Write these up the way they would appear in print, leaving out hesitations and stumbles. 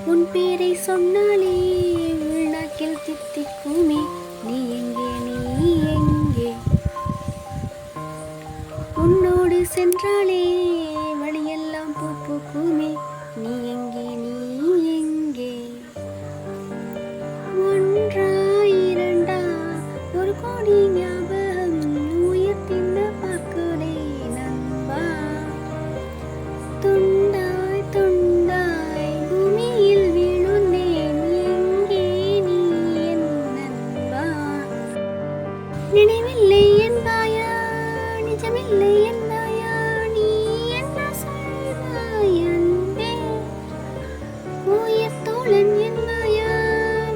உன் பேரை சொன்னாலே உள்நாக்கில் தித்திக்குமே. நீ எங்கே, நீ எங்கே? உன்னோடு சென்றாலே வழியெல்லாம் பூ பூக்குமே. நீ எங்கே, நீ எங்கே? ஒன்றா இரண்டா ஒரு கோடி ஞாபகம் உயிர் தின்ன பார்க்கலே நண்பா. துண்டாய் துண்டாய் பூமியில் விழுந்தேன். எங்கே நீ என் நண்பா? நினைவில்லை என்பாயா, நிஜமில்லை என்பாயா? நீ என்ன சொல்வாய் அன்பே? உயிர் தோழன் என்பாயா,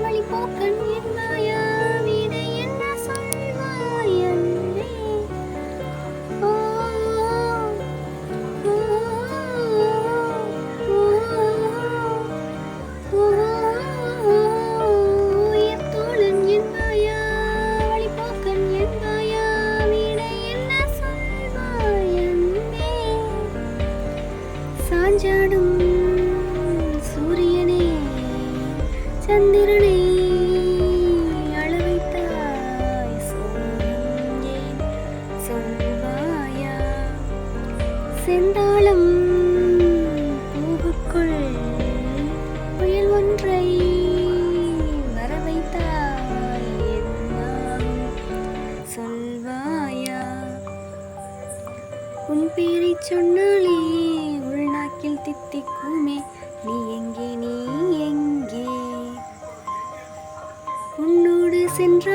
வழிபோக்கன் என்பாயா? விடை என்ன சொல்வாய் அன்பே? ஓ, ஓ, ஓ, உயிர் தோழன் என்பாயா, வழிபோக்கன் என்பாயா? விடை என்ன சொல்வாய் அன்பே? சாஞ்சாடும் சூரியனே, சந்திரனை அளவைத்தாய். சோகம் ஏன் சொல்வாயா? செந்தாளம் பூவுக்குள் புயல் ஒன்றை வரவைத்தாய். எல்லாம் சொல்வாயா? உன் பேரைச் சொன்னாலே உள்நாக்கில் தித்திக்குமே. நீ எங்கே, நீ எங்கே? உன்னோடு சென்ற